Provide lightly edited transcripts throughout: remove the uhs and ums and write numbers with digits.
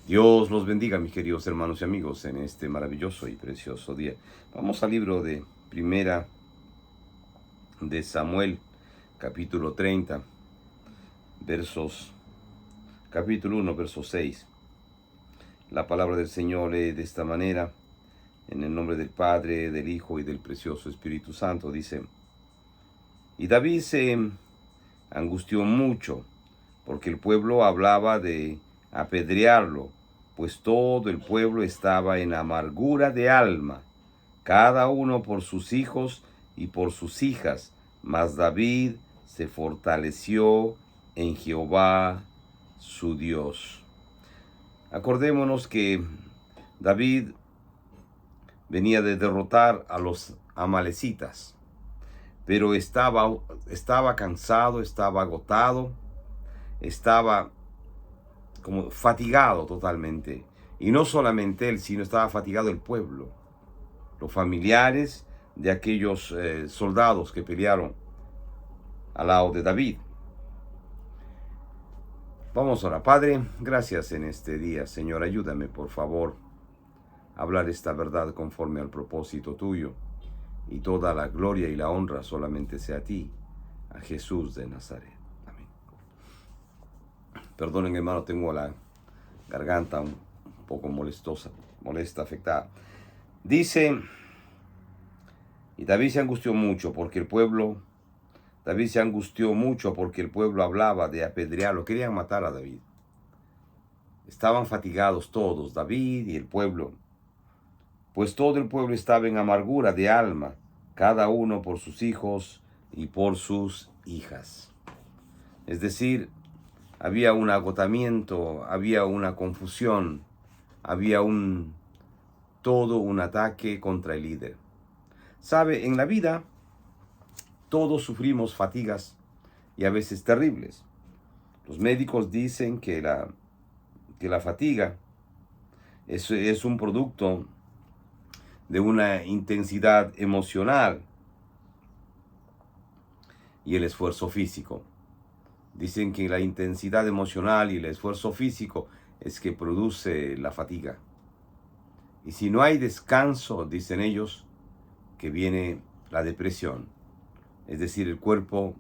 Dios los bendiga, mis queridos hermanos y amigos, en este maravilloso y precioso día. Vamos al libro de Primera de Samuel, capítulo 30, capítulo 1, verso 6. La palabra del Señor lee de esta manera, en el nombre del Padre, del Hijo y del precioso Espíritu Santo. Dice: Y David se angustió mucho, porque el pueblo hablaba de apedrearlo, pues todo el pueblo estaba en amargura de alma, cada uno por sus hijos y por sus hijas. Mas David se fortaleció en Jehová su Dios. Acordémonos que David venía de derrotar a los amalecitas, pero estaba cansado, estaba agotado, estaba como fatigado totalmente. Y no solamente él, sino estaba fatigado el pueblo, los familiares de aquellos soldados que pelearon al lado de David. Vamos ahora. Padre, gracias en este día. Señor, ayúdame, por favor, a hablar esta verdad conforme al propósito tuyo. Y toda la gloria y la honra solamente sea a ti, a Jesús de Nazaret. Amén. Perdonen, hermano, tengo la garganta un poco molesta, afectada. Dice: y David se angustió mucho porque el pueblo hablaba de apedrearlo. Querían matar a David. Estaban fatigados todos, David y el pueblo, pues todo el pueblo estaba en amargura de alma, cada uno por sus hijos y por sus hijas. Es decir, había un agotamiento, había una confusión, había todo un ataque contra el líder. Sabe, en la vida todos sufrimos fatigas y a veces terribles. Los médicos dicen que la fatiga es un producto de una intensidad emocional y el esfuerzo físico. Dicen que la intensidad emocional y el esfuerzo físico es que produce la fatiga. Y si no hay descanso, dicen ellos, que viene la depresión. Es decir, el cuerpo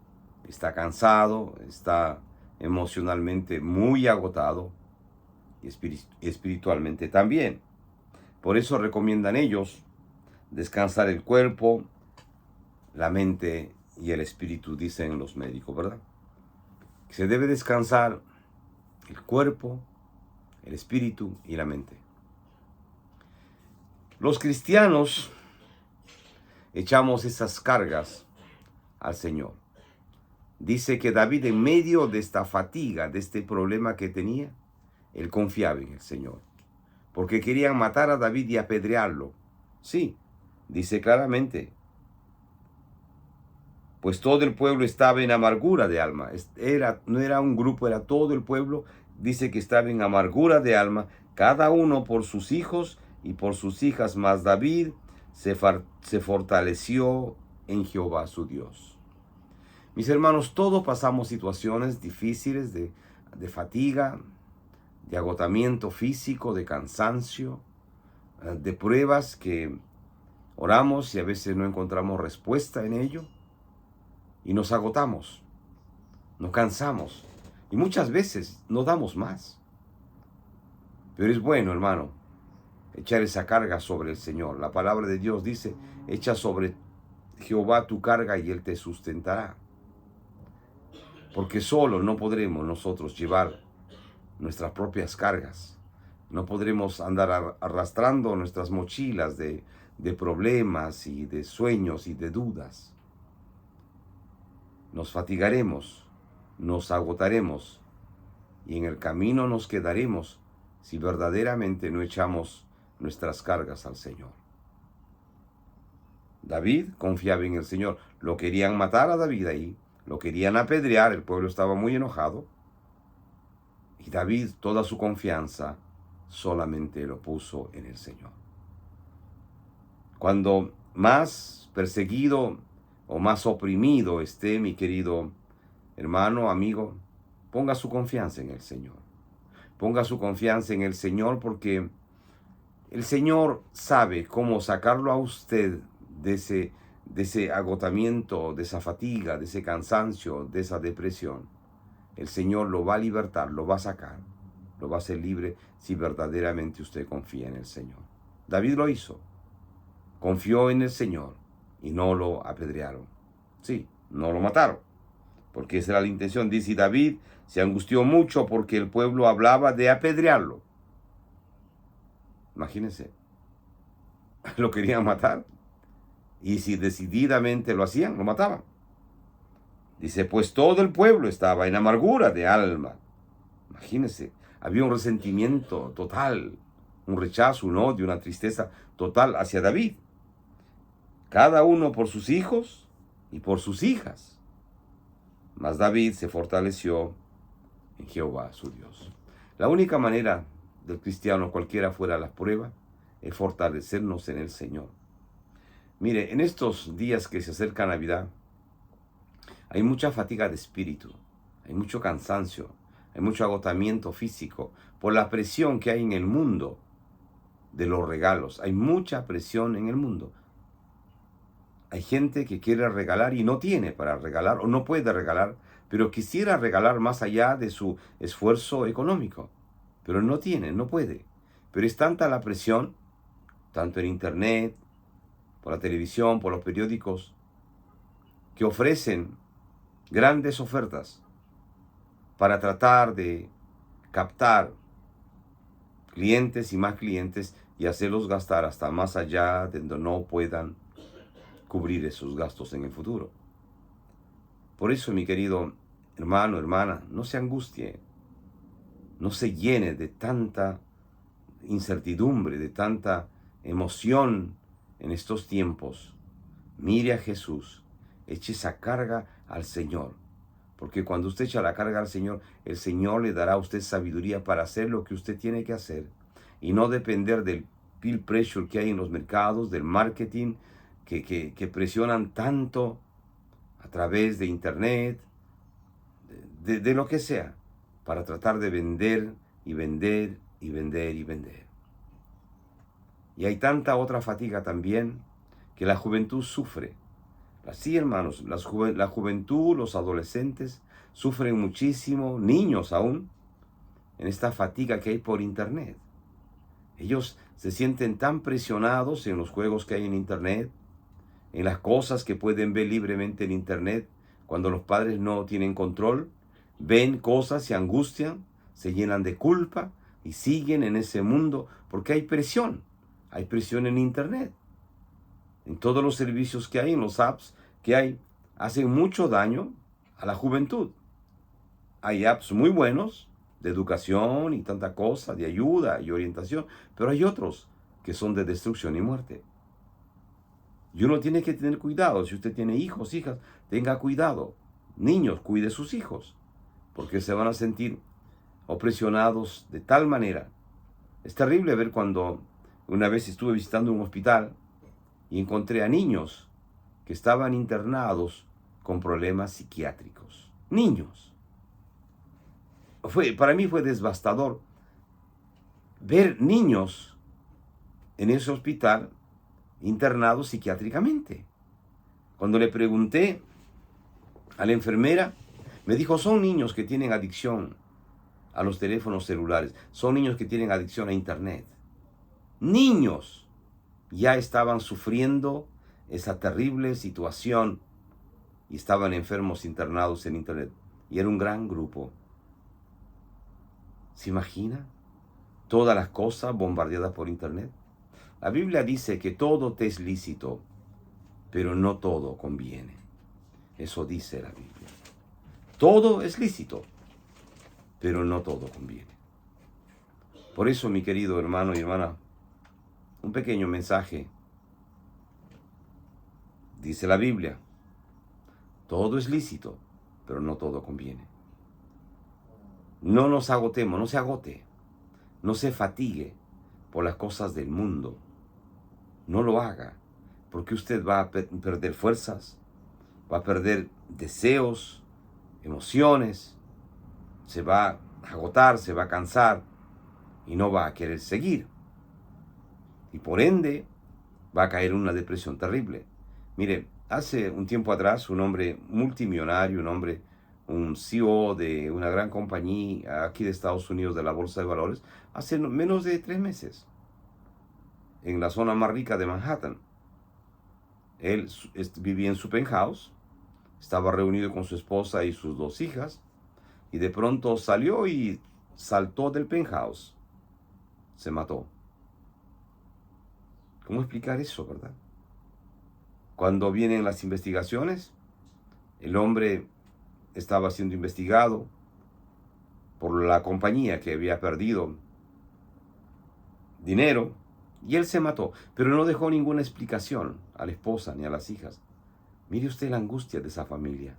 está cansado, está emocionalmente muy agotado y espiritualmente también. Por eso recomiendan ellos descansar el cuerpo, la mente y el espíritu, dicen los médicos, ¿verdad? Se debe descansar el cuerpo, el espíritu y la mente. Los cristianos echamos esas cargas al Señor. Dice que David, en medio de esta fatiga, de este problema que tenía, él confiaba en el Señor, porque querían matar a David y apedrearlo. Sí, dice claramente, pues todo el pueblo estaba en amargura de alma. No era un grupo, era todo el pueblo. Dice que estaba en amargura de alma, cada uno por sus hijos y por sus hijas. Mas David se fortaleció en Jehová su Dios. Mis hermanos, todos pasamos situaciones difíciles de fatiga, de agotamiento físico, de cansancio, de pruebas que oramos y a veces no encontramos respuesta en ello. Y nos agotamos, nos cansamos y muchas veces no damos más. Pero es bueno, hermano, echar esa carga sobre el Señor. La palabra de Dios dice: echa sobre Jehová tu carga y Él te sustentará. Porque solo no podremos nosotros llevar nuestras propias cargas. No podremos andar arrastrando nuestras mochilas de problemas y de sueños y de dudas. Nos fatigaremos, nos agotaremos y en el camino nos quedaremos si verdaderamente no echamos nuestras cargas al Señor. David confiaba en el Señor. Lo querían matar a David ahí, lo querían apedrear, el pueblo estaba muy enojado. Y David, toda su confianza solamente lo puso en el Señor. Cuando más perseguido o más oprimido esté, mi querido hermano, amigo, ponga su confianza en el Señor. Ponga su confianza en el Señor, porque el Señor sabe cómo sacarlo a usted de ese agotamiento, de esa fatiga, de ese cansancio, de esa depresión. El Señor lo va a libertar, lo va a sacar, lo va a hacer libre si verdaderamente usted confía en el Señor. David lo hizo, confió en el Señor y no lo apedrearon. Sí, no lo mataron, porque esa era la intención. Dice, David se angustió mucho porque el pueblo hablaba de apedrearlo. Imagínense, lo querían matar. Y si decididamente lo hacían, lo mataban. Dice, pues todo el pueblo estaba en amargura de alma. Imagínense, había un resentimiento total, un rechazo, un odio, una tristeza total hacia David. Cada uno por sus hijos y por sus hijas. Mas David se fortaleció en Jehová, su Dios. La única manera del cristiano, cualquiera fuera la prueba, es fortalecernos en el Señor. Mire, en estos días que se acerca Navidad, hay mucha fatiga de espíritu, hay mucho cansancio, hay mucho agotamiento físico por la presión que hay en el mundo de los regalos. Hay mucha presión en el mundo. Hay gente que quiere regalar y no tiene para regalar o no puede regalar, pero quisiera regalar más allá de su esfuerzo económico. Pero no tiene, no puede. Pero es tanta la presión, tanto en internet, por la televisión, por los periódicos, que ofrecen grandes ofertas para tratar de captar clientes y más clientes y hacerlos gastar hasta más allá de donde no puedan cubrir esos gastos en el futuro. Por eso, mi querido hermano, hermana, no se angustie, no se llene de tanta incertidumbre, de tanta emoción en estos tiempos. Mire a Jesús, eche esa carga al Señor, porque cuando usted echa la carga al Señor, el Señor le dará a usted sabiduría para hacer lo que usted tiene que hacer y no depender del peer pressure que hay en los mercados, del marketing que presionan tanto a través de internet, de lo que sea, para tratar de vender y vender y vender y vender. Y hay tanta otra fatiga también que la juventud sufre. Sí, hermanos, la juventud, los adolescentes sufren muchísimo, niños aún, en esta fatiga que hay por internet. Ellos se sienten tan presionados en los juegos que hay en internet, en las cosas que pueden ver libremente en internet, cuando los padres no tienen control, ven cosas, se angustian, se llenan de culpa y siguen en ese mundo porque hay presión en internet. En todos los servicios que hay, en los apps que hay, hacen mucho daño a la juventud. Hay apps muy buenos de educación y tanta cosa, de ayuda y orientación, pero hay otros que son de destrucción y muerte. Y uno tiene que tener cuidado. Si usted tiene hijos, hijas, tenga cuidado. Niños, cuide sus hijos, porque se van a sentir opresionados de tal manera. Es terrible ver cuando una vez estuve visitando un hospital y encontré a niños que estaban internados con problemas psiquiátricos. Niños. Para mí fue devastador ver niños en ese hospital internados psiquiátricamente. Cuando le pregunté a la enfermera, me dijo, son niños que tienen adicción a los teléfonos celulares, son niños que tienen adicción a internet. Niños ya estaban sufriendo esa terrible situación y estaban enfermos internados en internet. Y era un gran grupo. ¿Se imagina? Todas las cosas bombardeadas por internet. La Biblia dice que todo te es lícito, pero no todo conviene. Eso dice la Biblia. Todo es lícito, pero no todo conviene. Por eso, mi querido hermano y hermana, un pequeño mensaje. Dice la Biblia, todo es lícito, pero no todo conviene. No nos agotemos, no se agote, no se fatigue por las cosas del mundo. No lo haga, porque usted va a perder fuerzas, va a perder deseos, emociones, se va a agotar, se va a cansar y no va a querer seguir. Y por ende va a caer en una depresión terrible. Mire, hace un tiempo atrás un hombre multimillonario, un CEO de una gran compañía aquí de Estados Unidos de la Bolsa de Valores, hace menos de 3 meses, en la zona más rica de Manhattan. Él vivía en su penthouse, estaba reunido con su esposa y sus 2 hijas, y de pronto salió y saltó del penthouse. Se mató. ¿Cómo explicar eso, verdad? Cuando vienen las investigaciones, el hombre estaba siendo investigado por la compañía que había perdido dinero y él se mató, pero no dejó ninguna explicación a la esposa ni a las hijas. Mire usted la angustia de esa familia.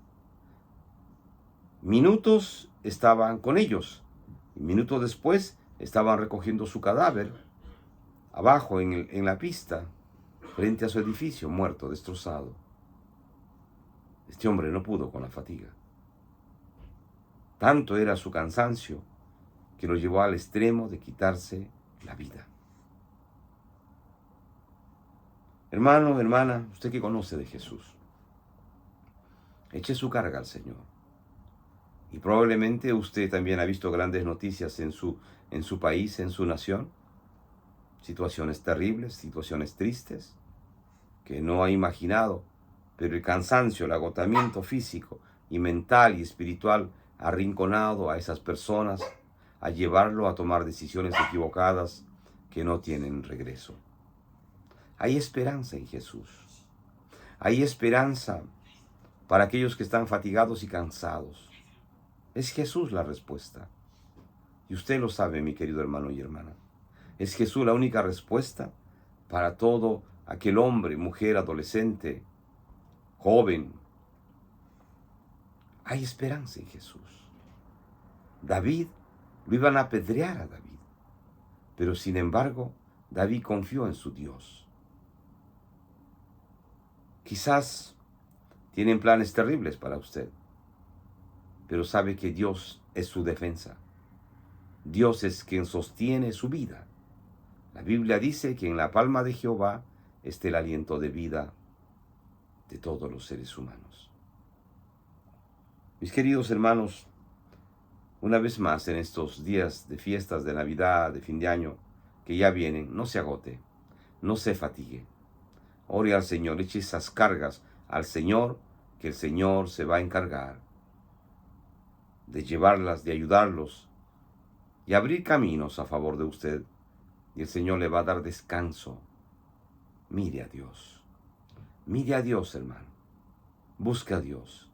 Minutos estaban con ellos, y minutos después estaban recogiendo su cadáver abajo en la pista, frente a su edificio, muerto, destrozado. Este hombre no pudo con la fatiga. Tanto era su cansancio que lo llevó al extremo de quitarse la vida. Hermano, hermana, usted que conoce de Jesús, eche su carga al Señor. Y probablemente usted también ha visto grandes noticias en su país, en su nación. Situaciones terribles, situaciones tristes, que no ha imaginado. Pero el cansancio, el agotamiento físico y mental y espiritual ha arrinconado a esas personas, a llevarlo a tomar decisiones equivocadas que no tienen regreso. Hay esperanza en Jesús. Hay esperanza para aquellos que están fatigados y cansados. Es Jesús la respuesta. Y usted lo sabe, mi querido hermano y hermana. Es Jesús la única respuesta para todo aquel hombre, mujer, adolescente, joven. Hay esperanza en Jesús. David, lo iban a apedrear a David. Pero sin embargo, David confió en su Dios. Quizás tienen planes terribles para usted, pero sabe que Dios es su defensa. Dios es quien sostiene su vida. La Biblia dice que en la palma de Jehová está el aliento de vida de todos los seres humanos. Mis queridos hermanos, una vez más en estos días de fiestas de Navidad, de fin de año, que ya vienen, no se agote, no se fatigue. Ore al Señor, eche esas cargas al Señor, que el Señor se va a encargar de llevarlas, de ayudarlos y abrir caminos a favor de usted. Y el Señor le va a dar descanso. Mire a Dios. Mire a Dios, hermano. Busque a Dios.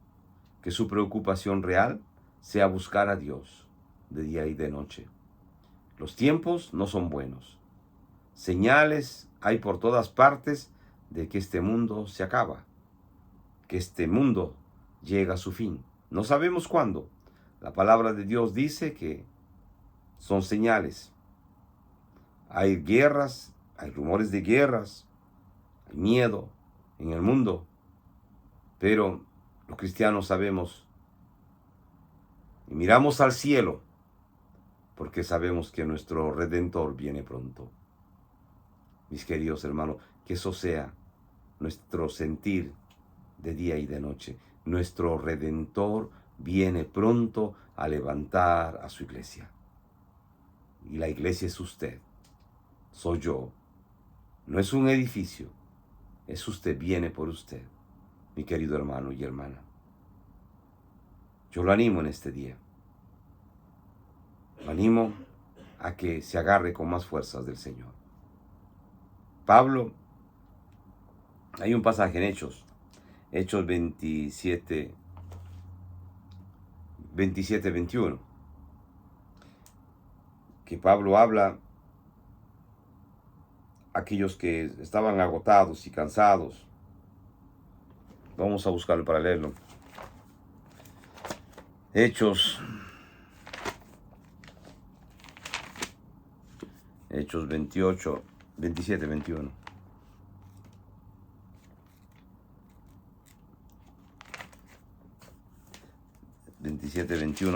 Que su preocupación real sea buscar a Dios de día y de noche. Los tiempos no son buenos. Señales hay por todas partes de que este mundo se acaba, que este mundo llega a su fin. No sabemos cuándo. La palabra de Dios dice que son señales. Hay guerras, hay rumores de guerras, hay miedo en el mundo, pero los cristianos sabemos y miramos al cielo porque sabemos que nuestro Redentor viene pronto. Mis queridos hermanos, que eso sea nuestro sentir de día y de noche. Nuestro Redentor viene pronto a levantar a su iglesia. Y la iglesia es usted, soy yo. No es un edificio, es usted, viene por usted, mi querido hermano y hermana. Yo lo animo en este día. Lo animo a que se agarre con más fuerzas del Señor. Pablo, hay un pasaje en Hechos 27, 21, que Pablo habla a aquellos que estaban agotados y cansados. Vamos a buscarlo para leerlo. Hechos 28, 27, 21.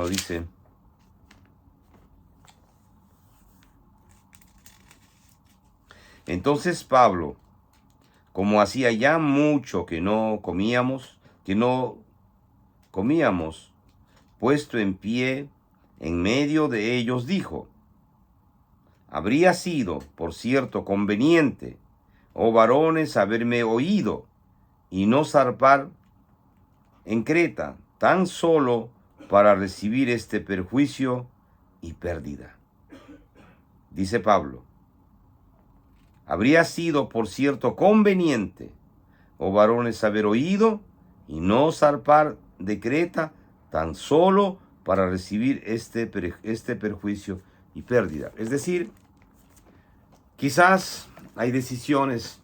Dice: Entonces Pablo, como hacía ya mucho que no comíamos, puesto en pie en medio de ellos, dijo: habría sido, por cierto, conveniente, oh varones, haberme oído y no zarpar en Creta, tan solo para recibir este perjuicio y pérdida. Dice Pablo: habría sido, por cierto, conveniente, oh varones, haber oído y no zarpar de Creta, tan solo para recibir este perjuicio y pérdida. Es decir, quizás hay decisiones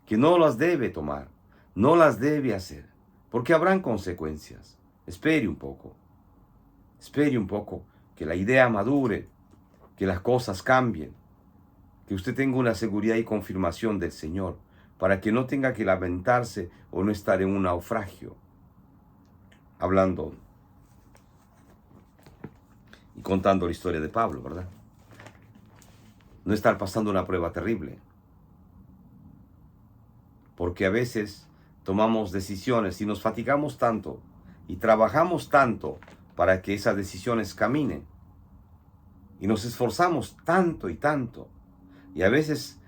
que no las debe tomar, no las debe hacer, porque habrán consecuencias. Espere un poco que la idea madure, que las cosas cambien, que usted tenga una seguridad y confirmación del Señor, para que no tenga que lamentarse o no estar en un naufragio. Hablando y contando la historia de Pablo, ¿verdad? No estar pasando una prueba terrible. Porque a veces tomamos decisiones y nos fatigamos tanto y trabajamos tanto para que esas decisiones caminen. Y nos esforzamos tanto y tanto. Y a veces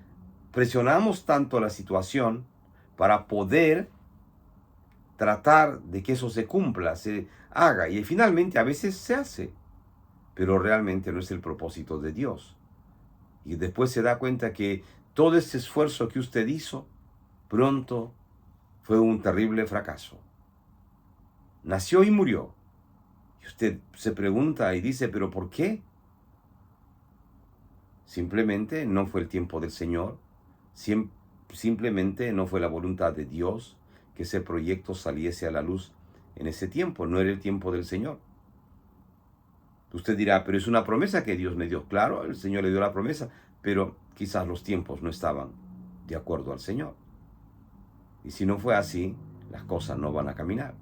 presionamos tanto la situación para poder tratar de que eso se cumpla, se haga. Y finalmente a veces se hace. Pero realmente no es el propósito de Dios. Y después se da cuenta que todo ese esfuerzo que usted hizo, pronto fue un terrible fracaso. Nació y murió. Y usted se pregunta y dice, ¿pero por qué? Simplemente no fue el tiempo del Señor. Simplemente no fue la voluntad de Dios que ese proyecto saliese a la luz en ese tiempo. No era el tiempo del Señor. Usted dirá, pero es una promesa que Dios me dio. Claro, el Señor le dio la promesa, pero quizás los tiempos no estaban de acuerdo al Señor. Y si no fue así, las cosas no van a caminar.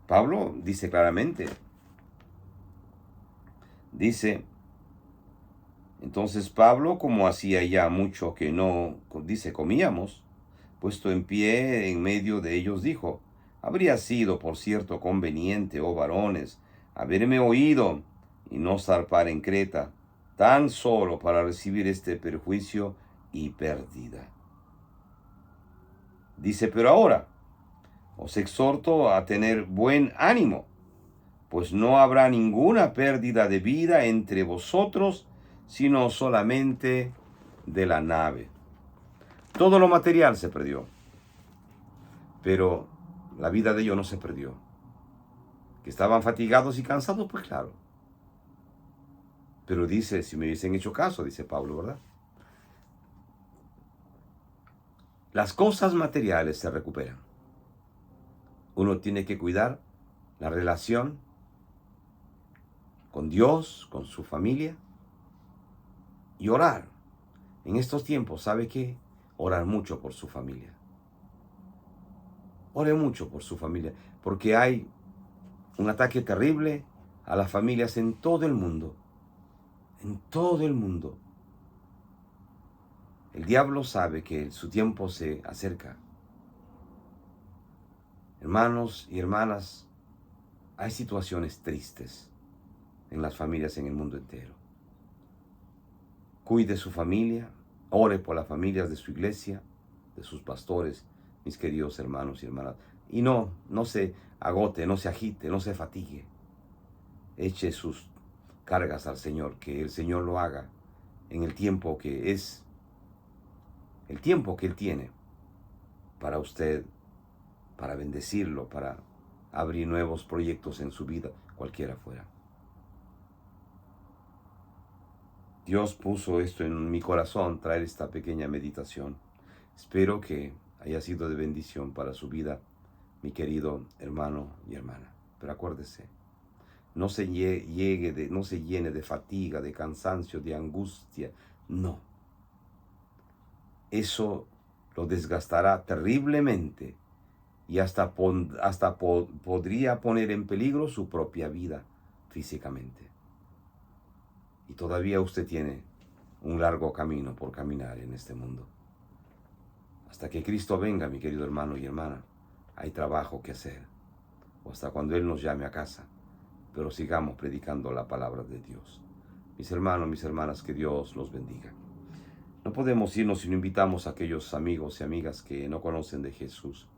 Pablo dice claramente, dice, entonces Pablo, como hacía ya mucho que no, dice, comíamos, puesto en pie en medio de ellos, dijo: habría sido, por cierto, conveniente, oh varones, haberme oído y no zarpar en Creta, tan solo para recibir este perjuicio y pérdida. Dice, pero ahora os exhorto a tener buen ánimo, pues no habrá ninguna pérdida de vida entre vosotros, sino solamente de la nave. Todo lo material se perdió, pero la vida de ellos no se perdió. Que estaban fatigados y cansados, pues claro. Pero dice, si me hubiesen hecho caso, dice Pablo, ¿verdad? Las cosas materiales se recuperan. Uno tiene que cuidar la relación con Dios, con su familia, y orar. En estos tiempos, ¿sabe qué? Orar mucho por su familia. Ore mucho por su familia, porque hay un ataque terrible a las familias en todo el mundo. En todo el mundo. El diablo sabe que su tiempo se acerca. Hermanos y hermanas, hay situaciones tristes en las familias en el mundo entero. Cuide su familia, ore por las familias de su iglesia, de sus pastores, mis queridos hermanos y hermanas. Y no se agote, no se agite, no se fatigue. Eche sus cargas al Señor, que el Señor lo haga en el tiempo que es, el tiempo que Él tiene para usted, para bendecirlo, para abrir nuevos proyectos en su vida, cualquiera fuera. Dios puso esto en mi corazón, traer esta pequeña meditación. Espero que haya sido de bendición para su vida, mi querido hermano y hermana. Pero acuérdese, no se llene de fatiga, de cansancio, de angustia. No. Eso lo desgastará terriblemente y hasta podría poner en peligro su propia vida físicamente. Y todavía usted tiene un largo camino por caminar en este mundo. Hasta que Cristo venga, mi querido hermano y hermana, hay trabajo que hacer. O hasta cuando Él nos llame a casa. Pero sigamos predicando la palabra de Dios. Mis hermanos, mis hermanas, que Dios los bendiga. No podemos irnos si no invitamos a aquellos amigos y amigas que no conocen de Jesús.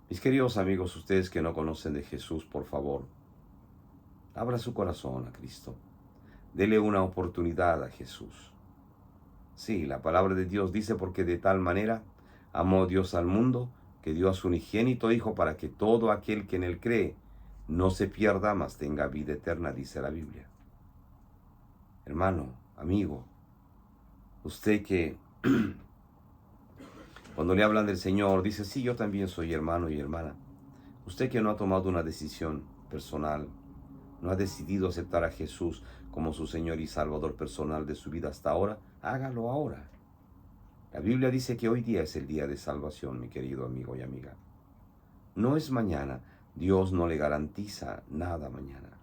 Mis queridos amigos, ustedes que no conocen de Jesús, por favor, abra su corazón a Cristo. Dele una oportunidad a Jesús. Sí, la palabra de Dios dice, porque de tal manera amó Dios al mundo, que dio a su unigénito Hijo para que todo aquel que en Él cree no se pierda, mas tenga vida eterna, dice la Biblia. Hermano, amigo, usted que cuando le hablan del Señor dice, sí, yo también soy hermano y hermana. Usted que no ha tomado una decisión personal, no ha decidido aceptar a Jesús como su Señor y Salvador personal de su vida hasta ahora, hágalo ahora. La Biblia dice que hoy día es el día de salvación, mi querido amigo y amiga. No es mañana. Dios no le garantiza nada mañana.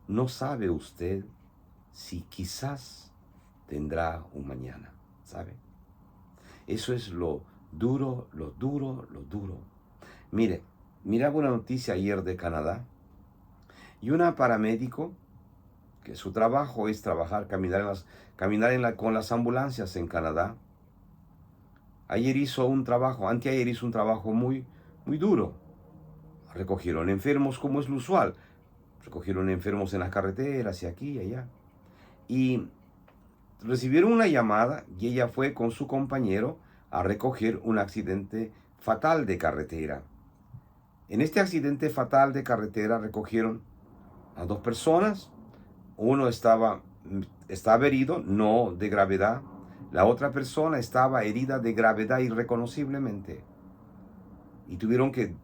No sabe usted si quizás tendrá un mañana, ¿sabe? Eso es lo duro, lo duro, lo duro. Mire, miraba una noticia ayer de Canadá y una paramédico que su trabajo es trabajar, con las ambulancias en Canadá. Ayer hizo un trabajo, anteayer hizo un trabajo muy duro. Recogieron enfermos como es lo usual. Recogieron enfermos en las carreteras y aquí y allá. Y recibieron una llamada y ella fue con su compañero a recoger un accidente fatal de carretera. En este accidente fatal de carretera recogieron a 2 personas. Uno estaba herido, no de gravedad. La otra persona estaba herida de gravedad irreconociblemente. Y tuvieron que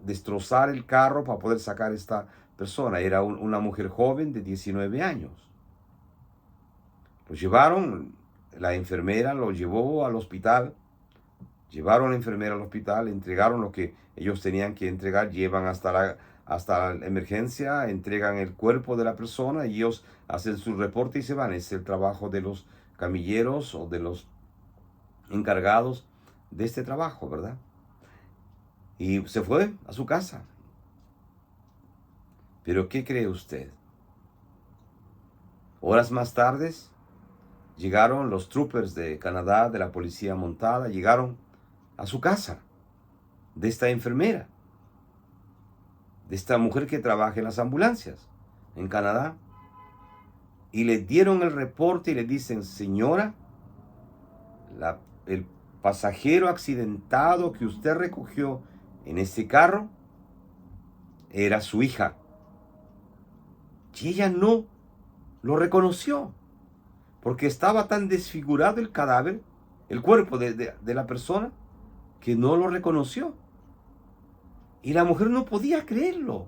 destrozar el carro para poder sacar a esta persona. Era una mujer joven de 19 años. Lo llevaron, la enfermera lo llevó al hospital. Llevaron a la enfermera al hospital, entregaron lo que ellos tenían que entregar, llevan hasta la emergencia, entregan el cuerpo de la persona y ellos hacen su reporte y se van. Es el trabajo de los camilleros o de los encargados de este trabajo, ¿verdad? Y se fue a su casa. Pero ¿qué cree usted? Horas más tarde llegaron los troopers de Canadá, de la policía montada, llegaron a su casa de esta enfermera, de esta mujer que trabaja en las ambulancias en Canadá, y le dieron el reporte y le dicen, señora, el pasajero accidentado que usted recogió en ese carro era su hija. Y ella no lo reconoció, porque estaba tan desfigurado el cadáver, el cuerpo de la persona, que no lo reconoció. Y la mujer no podía creerlo.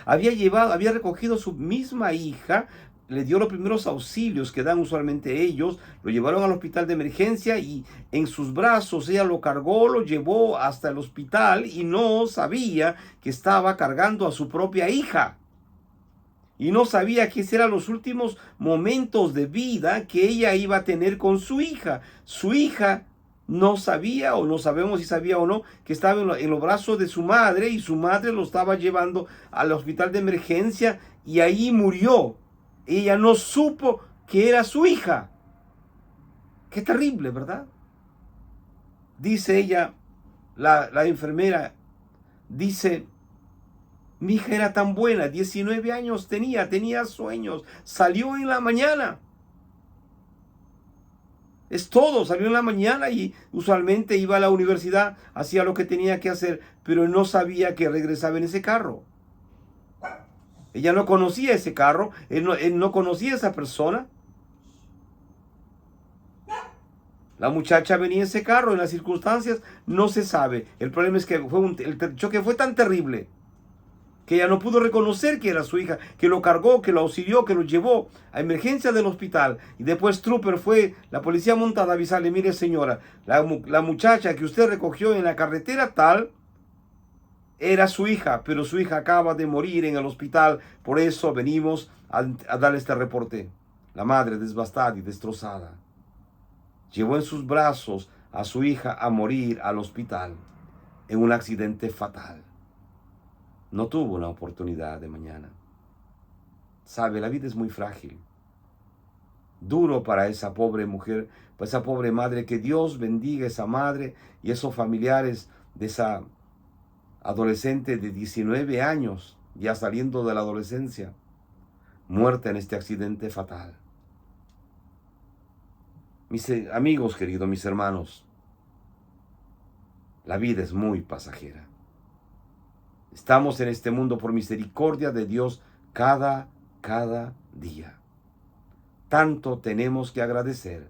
Había recogido a su misma hija, le dio los primeros auxilios que dan usualmente ellos, lo llevaron al hospital de emergencia y en sus brazos ella lo cargó, lo llevó hasta el hospital y no sabía que estaba cargando a su propia hija. Y no sabía que eran los últimos momentos de vida que ella iba a tener con su hija. Su hija no sabía, o no sabemos si sabía o no, que estaba en los brazos de su madre y su madre lo estaba llevando al hospital de emergencia y ahí murió. Ella no supo que era su hija. Qué terrible, ¿verdad? Dice ella, la enfermera, dice, mi hija era tan buena, 19 años tenía sueños, salió en la mañana. Es todo, salió en la mañana y usualmente iba a la universidad, hacía lo que tenía que hacer, pero no sabía que regresaba en ese carro. Ella no conocía ese carro, él no conocía a esa persona. La muchacha venía en ese carro, en las circunstancias no se sabe. El problema es que el choque fue tan terrible que ella no pudo reconocer que era su hija, que lo cargó, que lo auxilió, que lo llevó a emergencia del hospital. Y después trooper fue, la policía montada, a avisarle, mire señora, la muchacha que usted recogió en la carretera tal, era su hija, pero su hija acaba de morir en el hospital, por eso venimos a darle este reporte. La madre devastada y destrozada. llevó en sus brazos a su hija a morir al hospital en un accidente fatal. No tuvo una oportunidad de mañana. Sabe, la vida es muy frágil. Duro para esa pobre mujer, para esa pobre madre. Que Dios bendiga a esa madre y esos familiares de esa adolescente de 19 años, ya saliendo de la adolescencia, muerta en este accidente fatal. Mis amigos queridos, mis hermanos, la vida es muy pasajera. Estamos en este mundo por misericordia de Dios cada día. Tanto tenemos que agradecer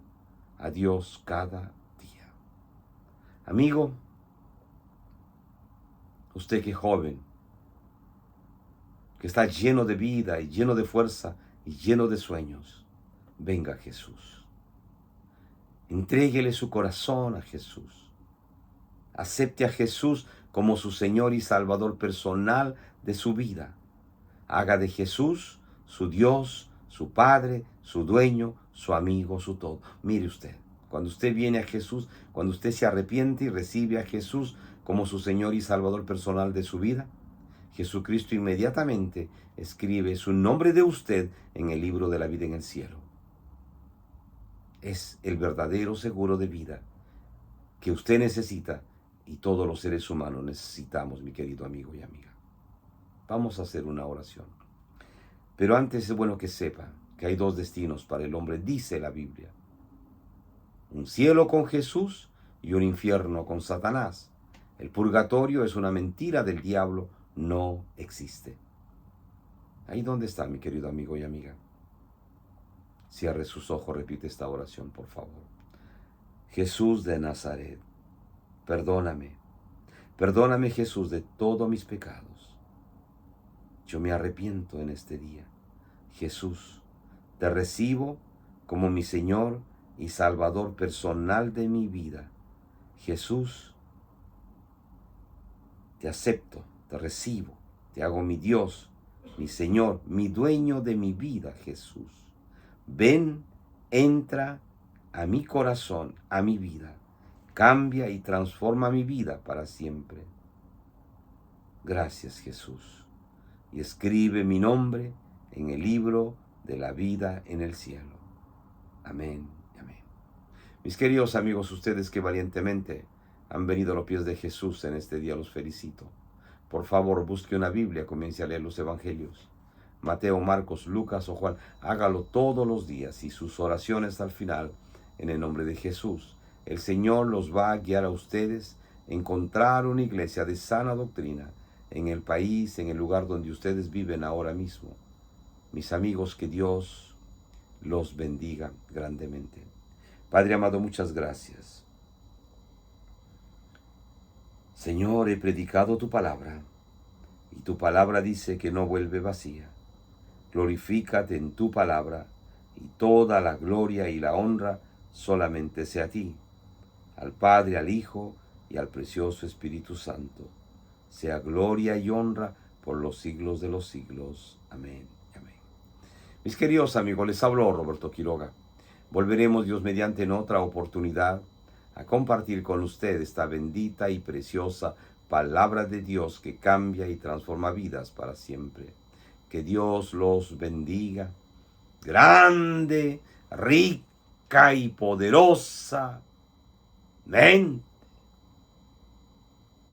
a Dios cada día. Amigo, usted que es joven, que está lleno de vida y lleno de fuerza y lleno de sueños, venga a Jesús. Entréguele su corazón a Jesús. Acepte a Jesús como su Señor y Salvador personal de su vida. Haga de Jesús su Dios, su Padre, su dueño, su amigo, su todo. Mire usted, cuando usted viene a Jesús, cuando usted se arrepiente y recibe a Jesús como su Señor y Salvador personal de su vida, Jesucristo inmediatamente escribe su nombre de usted en el libro de la vida en el cielo. Es el verdadero seguro de vida que usted necesita y todos los seres humanos necesitamos, mi querido amigo y amiga. Vamos a hacer una oración. Pero antes es bueno que sepa que hay dos destinos para el hombre, dice la Biblia. Un cielo con Jesús y un infierno con Satanás. El purgatorio es una mentira del diablo, no existe. Ahí donde está, mi querido amigo y amiga. Cierre sus ojos, repite esta oración, por favor. Jesús de Nazaret, perdóname. Perdóname, Jesús, de todos mis pecados. Yo me arrepiento en este día. Jesús, te recibo como mi Señor y Salvador personal de mi vida. Jesús, te acepto, te recibo, te hago mi Dios, mi Señor, mi dueño de mi vida, Jesús. Ven, entra a mi corazón, a mi vida. Cambia y transforma mi vida para siempre. Gracias, Jesús. Y escribe mi nombre en el libro de la vida en el cielo. Amén, amén. Mis queridos amigos, ustedes que valientemente han venido a los pies de Jesús en este día, los felicito. Por favor, busque una Biblia, comience a leer los evangelios. Mateo, Marcos, Lucas o Juan. Hágalo todos los días y sus oraciones al final en el nombre de Jesús. El Señor los va a guiar a ustedes a encontrar una iglesia de sana doctrina en el país, en el lugar donde ustedes viven ahora mismo. Mis amigos, que Dios los bendiga grandemente. Padre amado, muchas gracias. Señor, he predicado tu palabra, y tu palabra dice que no vuelve vacía. Glorifícate en tu palabra, y toda la gloria y la honra solamente sea a ti, al Padre, al Hijo y al precioso Espíritu Santo. Sea gloria y honra por los siglos de los siglos. Amén. Amén. Mis queridos amigos, les habló Roberto Quiroga. Volveremos, Dios mediante, en otra oportunidad a compartir con usted esta bendita y preciosa palabra de Dios que cambia y transforma vidas para siempre. Que Dios los bendiga, grande, rica y poderosa. Amén.